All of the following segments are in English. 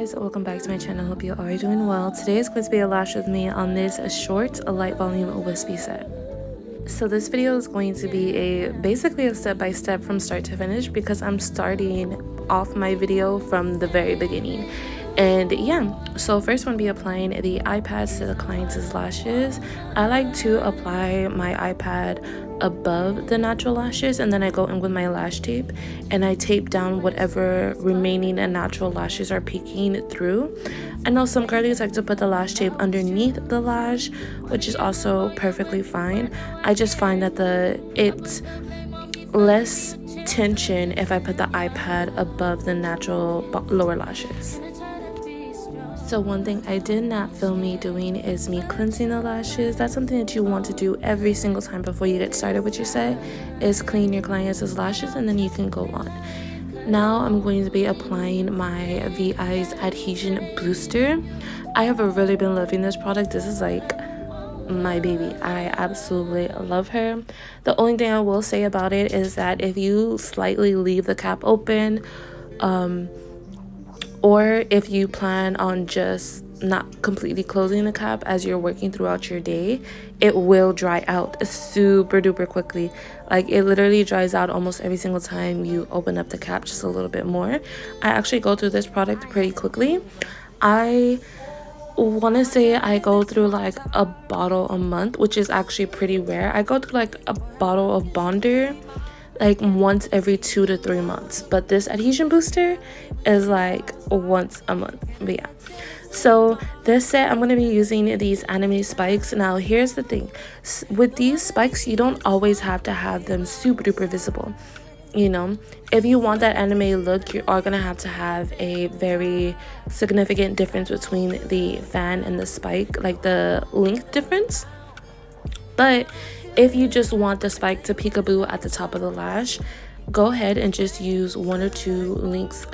guys, welcome back to my channel. Hope you are doing well. Today is going to be a lash with me on this short light volume wispy set. So this video is going to be basically a step-by-step from start to finish because I'm starting off my video from the very beginning. And yeah, so first I'm going to be applying the eye pads to the client's lashes. I like to apply my eye pad above the natural lashes, and then I go in with my lash tape and I tape down whatever remaining natural lashes are peeking through. I know some girlies like to put the lash tape underneath the lash, which is also perfectly fine. I just find that it's less tension if I put the eye pad above the natural lower lashes. So one thing I did not film me doing is me cleansing the lashes. That's something that you want to do every single time before you get started with your set, is clean your client's lashes, and then you can go on. Now I'm going to be applying my Veyes Adhesion Booster. I have really been loving this product. This is like my baby. I absolutely love her. The only thing I will say about it is that if you slightly leave the cap open, or if you plan on just not completely closing the cap as you're working throughout your day, it will dry out super duper quickly. Like, it literally dries out almost every single time you open up the cap just a little bit more. I actually go through this product pretty quickly. I want to say I go through like a bottle a month, which is actually pretty rare. I go through like a bottle of Bonder like once every 2 to 3 months, but this adhesion booster is like once a month. But yeah, so this set I'm going to be using these anime spikes. Now here's the thing, with these spikes you don't always have to have them super duper visible. You know, if you want that anime look, you are going to have a very significant difference between the fan and the spike, like the length difference. But if you just want the spike to peekaboo at the top of the lash, go ahead and just use 1 or 2 links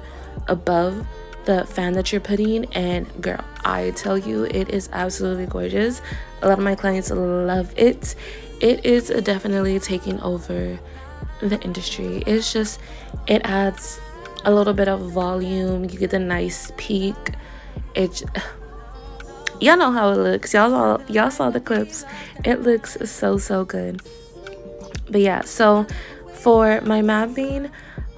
above the fan that you're putting, and girl, I tell you, it is absolutely gorgeous. A lot of my clients love it. It is definitely taking over the industry. It's just, it adds a little bit of volume. You get a nice peak. Y'all know how it looks. Y'all saw the clips. It looks so good. But yeah, so for my mapping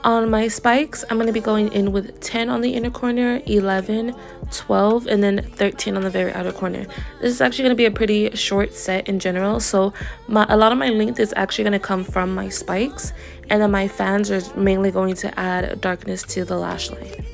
on my spikes, I'm going to be going in with 10 on the inner corner, 11, 12, and then 13 on the very outer corner. This is actually going to be a pretty short set in general, so a lot of my length is actually going to come from my spikes, and then my fans are mainly going to add darkness to the lash line.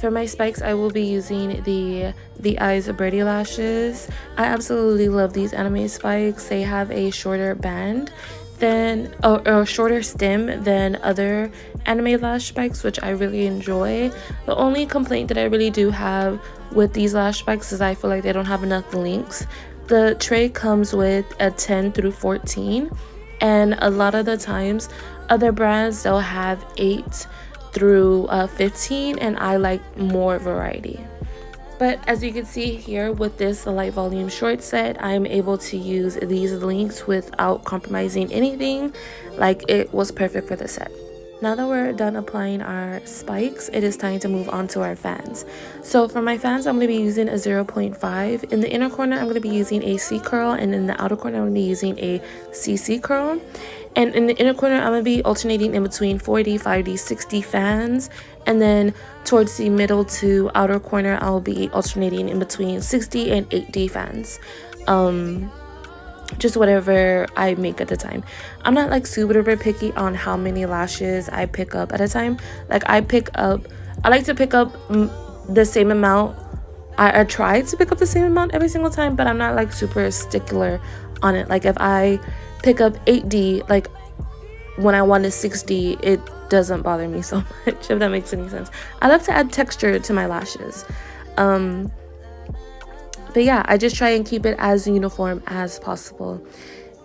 For my spikes, I will be using the Veyes Birdie lashes. I absolutely love these anime spikes. They have a shorter band than, or shorter stem than other anime lash spikes, which I really enjoy. The only complaint that I really do have with these lash spikes is I feel like they don't have enough links. The tray comes with a 10 through 14, and a lot of the times other brands, they'll have 8 through 15, and I like more variety. But as you can see here with this light volume short set, I'm able to use these links without compromising anything. Like, it was perfect for the set. Now that we're done applying our spikes, it is time to move on to our fans. So for my fans, I'm going to be using a 0.5. In the inner corner, I'm going to be using a C curl, and in the outer corner, I'm going to be using a CC curl. And in the inner corner, I'm going to be alternating in between 4D, 5D, 6D fans. And then towards the middle to outer corner, I'll be alternating in between 6D and 8D fans. Just whatever I make at the time. I'm not like super duper picky on how many lashes I pick up at a time. Like, I like to pick up the same amount. I try to pick up the same amount every single time, but I'm not like super stickler on it. Like, if I pick up 8D, like when I want a 6D, it doesn't bother me so much, if that makes any sense. I love to add texture to my lashes. But yeah, I just try and keep it as uniform as possible.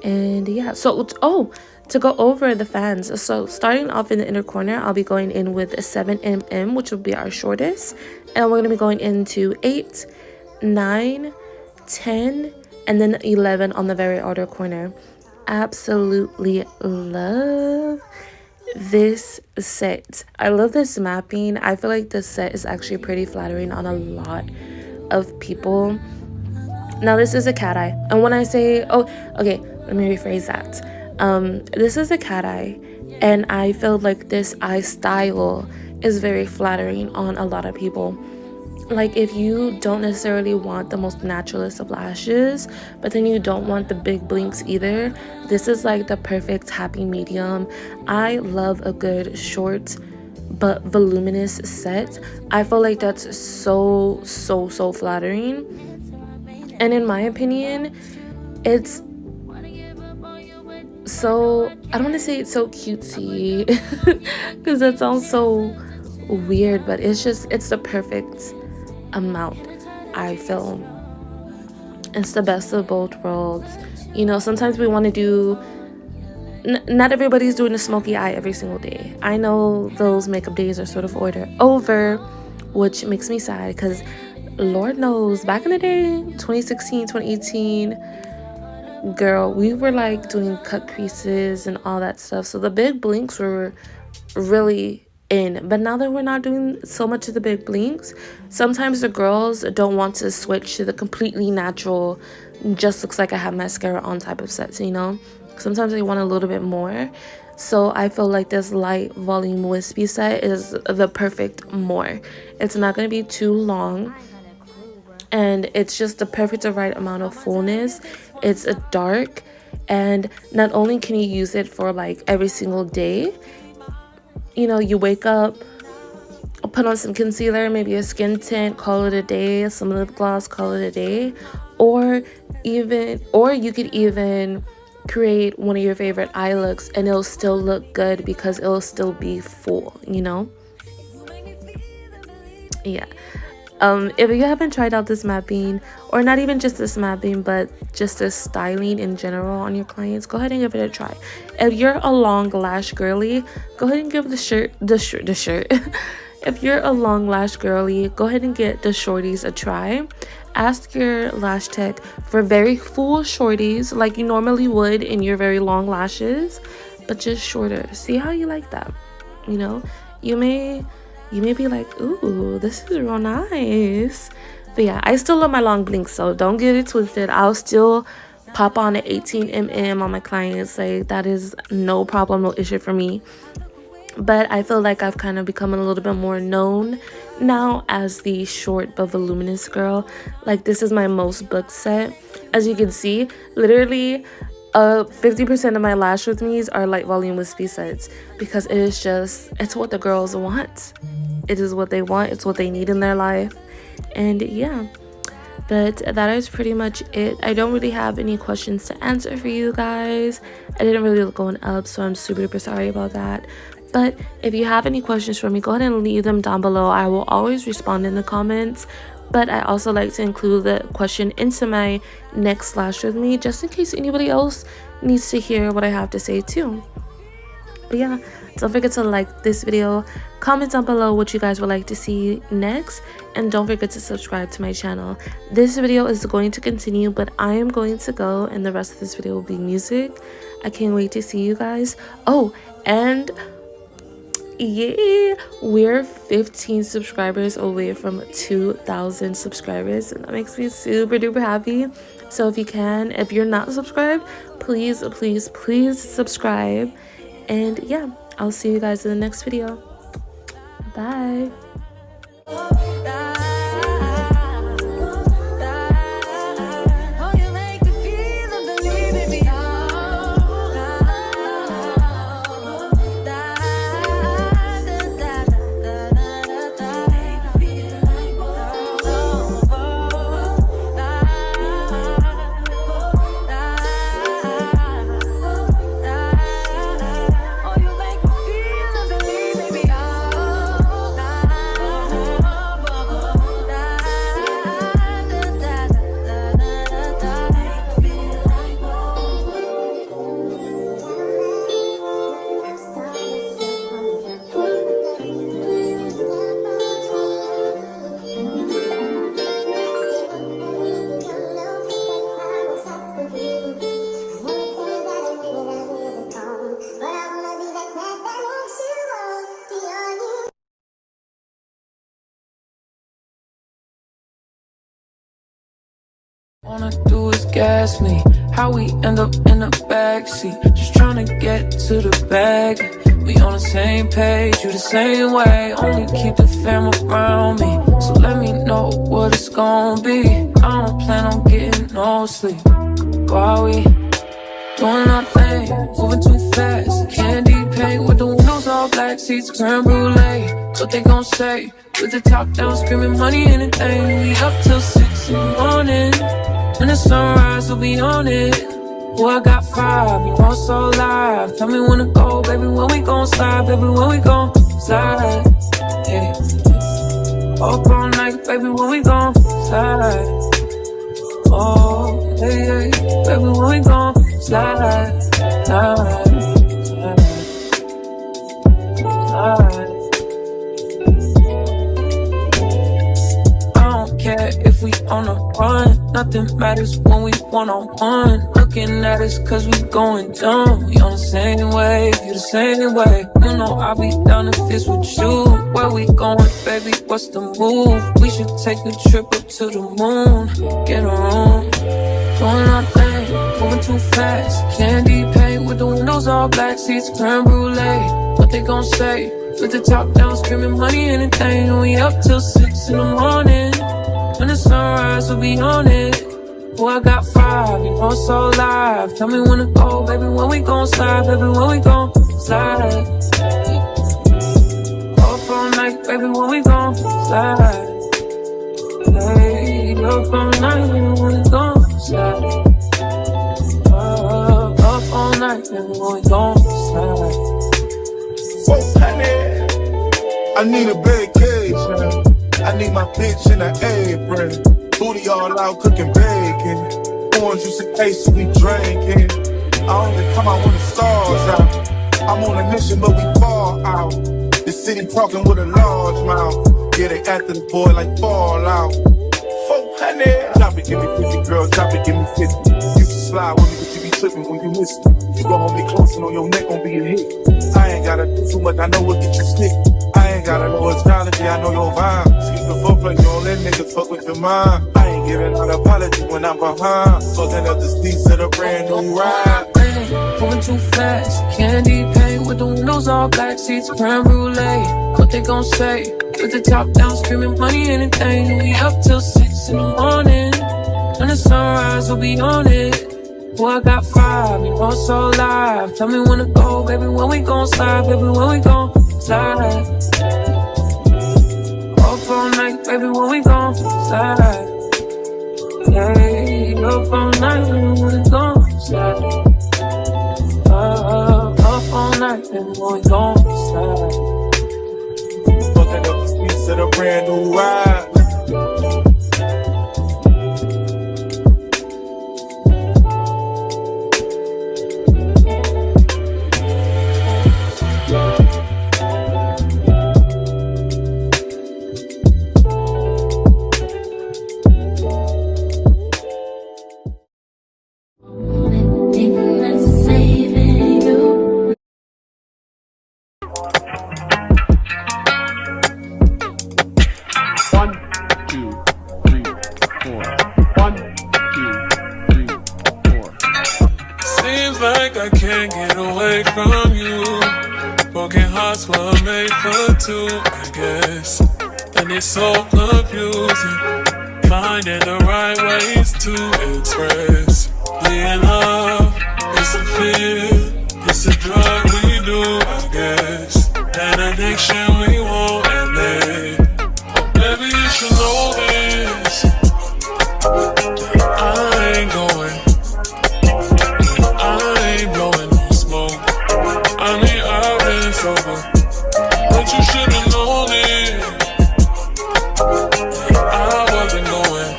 And yeah, so to go over the fans, so starting off in the inner corner, I'll be going in with a 7mm, which will be our shortest, and we're going to be going into 8, 9, 10, and then 11 on the very outer corner. Absolutely love this set. I love this mapping. I feel like this set is actually pretty flattering on a lot of people. Now this is a cat eye, and when I say, oh, okay, let me rephrase that. This is a cat eye, and I feel like this eye style is very flattering on a lot of people. Like, if you don't necessarily want the most naturalist of lashes, but then you don't want the big blinks either, this is like the perfect happy medium. I love a good short but voluminous set. I feel like that's so flattering. And in my opinion, it's so, I don't want to say it's so cutesy because that sounds so weird, but it's the perfect amount, I feel. It's the best of both worlds. You know, sometimes we want to do, not everybody's doing a smoky eye every single day. I know those makeup days are sort of over, which makes me sad because Lord knows, back in the day, 2016, 2018, girl, we were like doing cut creases and all that stuff. So the big blinks were really in. But now that we're not doing so much of the big blinks, sometimes the girls don't want to switch to the completely natural, just looks like I have mascara on type of sets, you know? Sometimes they want a little bit more. So I feel like this light volume wispy set is the perfect more. It's not going to be too long, and it's just the perfect right amount of fullness. It's a dark, and not only can you use it for like every single day, you know, you wake up, put on some concealer, maybe a skin tint, call it a day, some lip gloss, call it a day, or you could even create one of your favorite eye looks and it'll still look good because it'll still be full, you know? Yeah. If you haven't tried out this mapping, or not even just this mapping, but just this styling in general on your clients, go ahead and give it a try. If you're a long lash girly, go ahead and give the shirt. If you're a long lash girly, go ahead and get the shorties a try. Ask your lash tech for very full shorties like you normally would in your very long lashes, but just shorter. See how you like that. You know, you may be like, ooh, this is real nice. But yeah, I still love my long blinks, so don't get it twisted. I'll still pop on an 18mm on my clients. Like, that is no problem, no issue for me. But I feel like I've kind of become a little bit more known now as the short but voluminous girl. Like, this is my most booked set. As you can see, literally 50% of my lash with me's are light volume wispy sets, because it's what the girls want. It is what they want. It's what they need in their life. And yeah, but that is pretty much it. I don't really have any questions to answer for you guys. I didn't really look going up, so I'm super sorry about that. But if you have any questions for me, go ahead and leave them down below. I will always respond in the comments. But I also like to include the question into my next Lash with me, just in case anybody else needs to hear what I have to say too. But yeah, don't forget to like this video, comment down below what you guys would like to see next, and don't forget to subscribe to my channel. This video is going to continue, but I am going to go, and the rest of this video will be music. I can't wait to see you guys. Oh, and yeah, we're 15 subscribers away from 2,000 subscribers, and that makes me super duper happy. So if you're not subscribed, please subscribe. And yeah, I'll see you guys in the next video. Bye. Wanna do is gas me. How we end up in the backseat, just trying to get to the bag. We on the same page, you the same way. Only keep the fam around me, so let me know what it's gonna be. I don't plan on getting no sleep while we doing our thing, moving too fast. Candy paint with the windows all black, seats creme brulee. What they gon' say? With the top down, screaming money, anything. We up till 6 in the morning. When the sunrise, we'll be on it. Oh, I got 5, you know it's so live. Tell me when to go, baby, when we gon' slide. Baby, when we gon' slide. Yeah. Up all night, baby, when we gon' slide. Oh, hey, hey, baby, when we gon' slide, slide, slide, slide. I don't care if we on a run, nothing matters when we one-on-one. Looking at us cause we going dumb. We on the same wave, you the same way. You know I'll be down if it's with you. Where we going, baby, what's the move? We should take a trip up to the moon. Get a room, doing our thing, moving too fast. Candy paint with the windows all black, seats creme brulee. What they gon' say? With the top down, screaming money, anything. We up till 6 in the morning. When the sunrise, we'll be on it. Oh, I got 5, you know it's so live. Tell me when to go, baby, when we gon' slide. Baby, when we gon' slide. Up all night, baby, when we gon' slide. Hey, up all night, baby, when we gon' slide. Up all night, baby, when we gon' slide. Whoa, honey, I need a vacation. I need my bitch in an apron. Booty all out cooking bacon. Orange juice and case we drinking. I only come out when the stars out. I'm on a mission but we fall out. The city talking with a large mouth. Yeah, they after the boy like Fallout. 400. Drop it, give me 50, girl, drop it, give me 50. Used to slide with me, but you be tripping when you miss me. You gon' be close and on your neck gon' be a hit. I ain't gotta do too much, I know what get you stick. I ain't gotta know astrology, I know your vibe. Skip the footplay, don't let niggas fuck with your mind. I ain't giving out apology when I'm behind. Fucking up the streets of a brand new ride. Moving too fast, candy paint with the windows all black, seats creme brulee. What they gon' say? With the top down, screaming money, anything. We up till 6 in the morning. When the sunrise, we'll be on it. Oh, I got 5, you know it's so live. Tell me when to go, baby, when we gon' slide. Baby, when we gon' slide. Up all night, baby, when we gon' slide. Hey, up all night, baby, when we gon' slide. Up all night, baby, when we gon' slide. Fucking up the streets of a brand new ride. I can't get away from you. Broken hearts were made for two, I guess. And it's so confusing, finding the right ways to express. Being love, it's a fear, it's a drug we do, I guess. An addiction we won't admit. Maybe you should know this. I ain't going. But you should've known it. I wasn't going.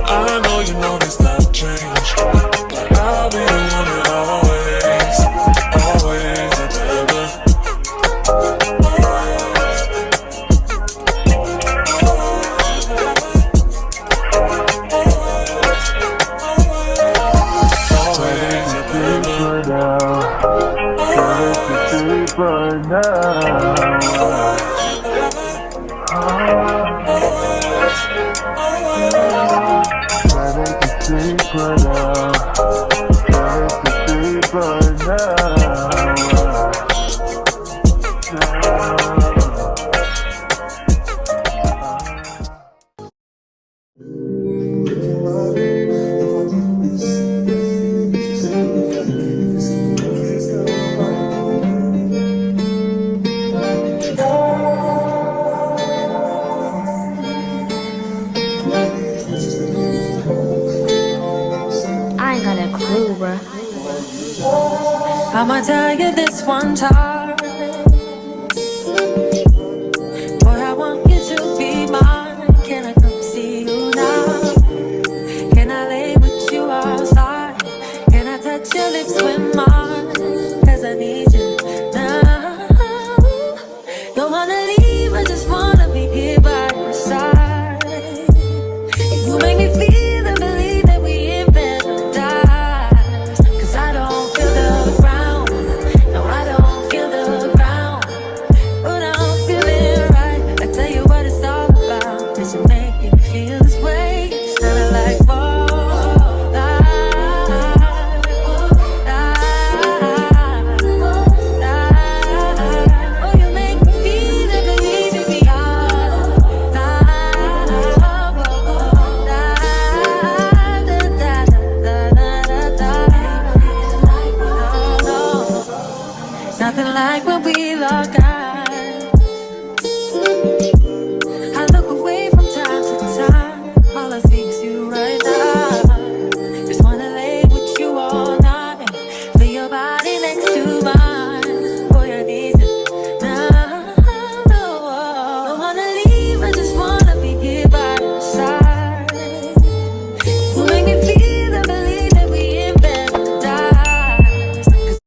I know you know this not change, but I'll be the one that always, always and forever. Always and forever. But now I'ma tell you this one time. Boy, I want you to be mine. Can I come see you now? Can I lay with you outside? Can I touch your lips with mine? Cause I need you now. Don't wanna leave, I just wanna be here by your side. You make me feel and believe that we in paradise. Cause I don't feel the ground. No, I don't feel the ground. But I'm feeling right. I tell you what it's all about. Cause you make me feel this way. It's kinda like whoa. Nothing like when we lock eyes.